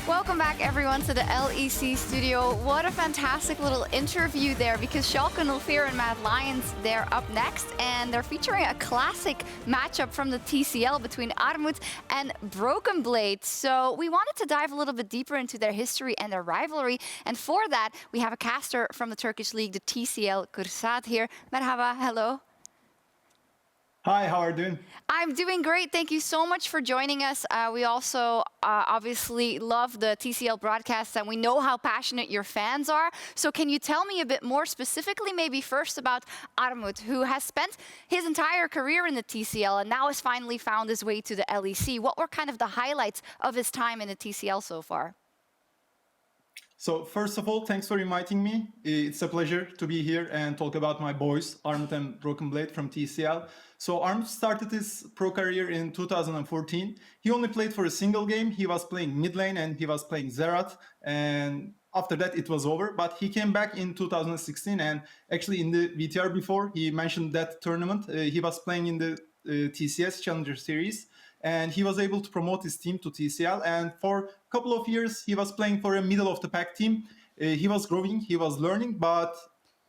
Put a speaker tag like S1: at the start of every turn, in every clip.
S1: Welcome back, everyone, to the LEC studio. What a fantastic little interview there, because Schalke 04 and Mad Lions, they're up next, and they're featuring a classic matchup from the TCL between Armut and BrokenBlade. So we wanted to dive a little bit deeper into their history and their rivalry, and for that, we have a caster from the Turkish league, the TCL, Kursat here. Merhaba, hello.
S2: Hi, how are you doing?
S1: I'm doing great. Thank you so much for joining us. We also obviously love the TCL broadcasts, and we know how passionate your fans are. So can you tell me a bit more specifically, maybe first about Armut, who has spent his entire career in the TCL and now has finally found his way to the LEC. What were kind of the highlights of his time in the TCL so far?
S2: So first of all, thanks for inviting me. It's a pleasure to be here and talk about my boys, Armut and BrokenBlade from TCL. So Armut started his pro career in 2014. He only played for a single game. He was playing mid lane and he was playing Zerat. And after that, it was over. But he came back in 2016. And actually in the VTR before, he mentioned that tournament. He was playing in the TCS Challenger Series. And he was able to promote his team to TCL. And for a couple of years, he was playing for a middle-of-the-pack team. He was growing, he was learning, but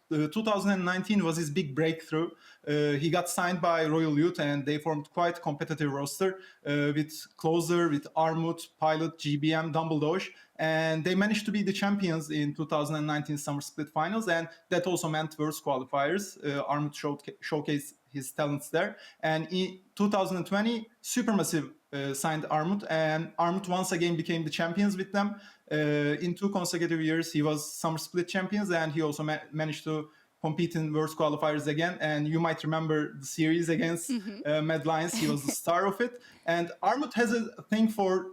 S2: 2019 was his big breakthrough. He got signed by Royal Youth, and they formed quite a competitive roster with Closer, with Armut, Pilot, GBM, Dumbledore. And they managed to be the champions in 2019 Summer Split Finals, and that also meant Worlds qualifiers. Armut showcased his talents there. And in 2020, Supermassive signed Armut, and Armut once again became the champions with them. In 2 consecutive years, he was Summer Split champions, and he also managed to compete in Worlds qualifiers again. And you might remember the series against Mad Lions. He was the star of it. And Armut has a thing for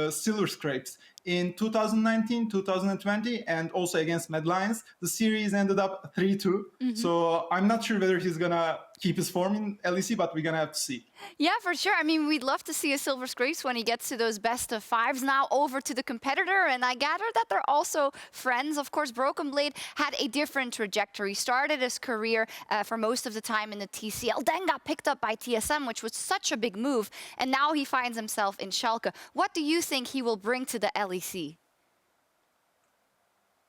S2: silver scrapes. In 2019, 2020, and also against Mad Lions, the series ended up 3-2. So I'm not sure whether he's going to keep his form in LEC, but we're going to have to see.
S1: Yeah, for sure. I mean, we'd love to see a silver scrapes when he gets to those best of fives. Now over to the competitor, and I gather that they're also friends. Of course, BrokenBlade had a different trajectory. Started his career for most of the time in the TCL, then got picked up by TSM, which was such a big move, and now he finds himself in Schalke. What do you think he will bring to the LEC?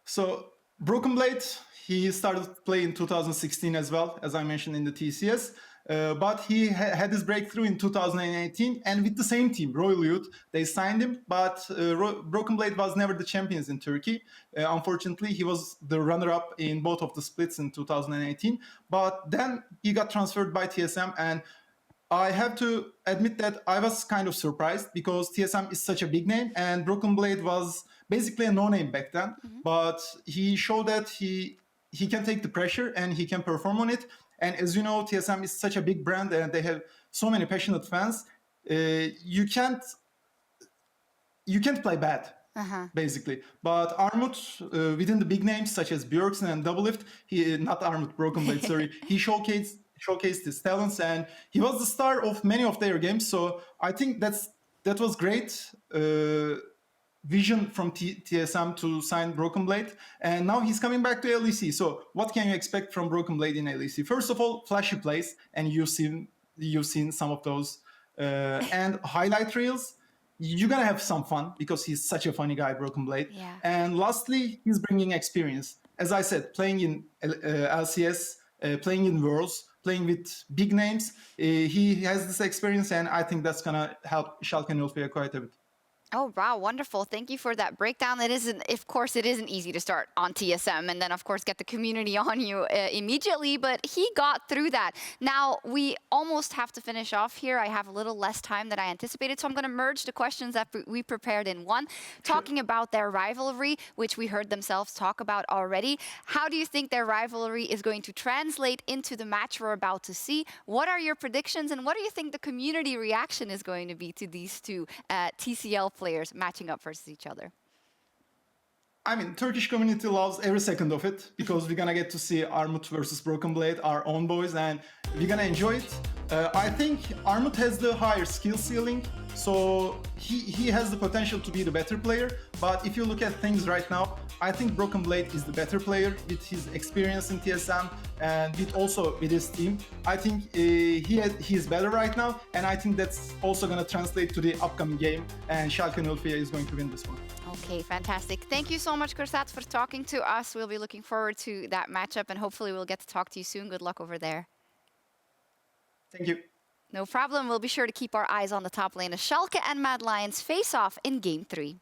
S2: So BrokenBlade, he started to play in 2016 as well, as I mentioned in the TCS. But he had his breakthrough in 2018, and with the same team, Royal Youth, they signed him. But BrokenBlade was never the champions in Turkey. Unfortunately, he was the runner-up in both of the splits in 2018. But then he got transferred by TSM, and I have to admit that I was kind of surprised because TSM is such a big name, and BrokenBlade was basically a no-name back then. But he showed that he can take the pressure and he can perform on it. And as you know, TSM is such a big brand and they have so many passionate fans. You can't play bad, basically. But Armut, within the big names such as Björksen and Doublelift, not Armut, BrokenBlade, sorry, he showcased his talents, and he was the star of many of their games. So I think that was great vision from TSM to sign BrokenBlade, and now he's coming back to LEC. So what can you expect from BrokenBlade in LEC? First of all, flashy plays, and you've seen some of those, and highlight reels. You're gonna have some fun because he's such a funny guy, BrokenBlade.
S1: Yeah.
S2: And lastly, he's bringing experience. As I said, playing in LCS, playing in Worlds, playing with big names, he has this experience, and I think that's gonna help Schalke 04 quite a bit.
S1: Oh, wow, wonderful. Thank you for that breakdown. Of course, it isn't easy to start on TSM and then, of course, get the community on you immediately, but he got through that. Now, we almost have to finish off here. I have a little less time than I anticipated, so I'm going to merge the questions that we prepared in one. Talking about their rivalry, which we heard themselves talk about already. How do you think their rivalry is going to translate into the match we're about to see? What are your predictions, and what do you think the community reaction is going to be to these two TCL players matching up versus each other?
S2: I mean, Turkish community loves every second of it because we're gonna get to see Armut versus BrokenBlade, our own boys, and we're gonna enjoy it. I think Armut has the higher skill ceiling, so he has the potential to be the better player, but if you look at things right now, I think BrokenBlade is the better player with his experience in TSM and with his team. I think he is better right now, and I think that's also going to translate to the upcoming game, and Schalke 04 is going to win this one.
S1: Okay, fantastic. Thank you so much, Kursat, for talking to us. We'll be looking forward to that matchup, and hopefully we'll get to talk to you soon. Good luck over there.
S2: Thank you.
S1: No problem. We'll be sure to keep our eyes on the top lane as Schalke and Mad Lions face off in Game 3.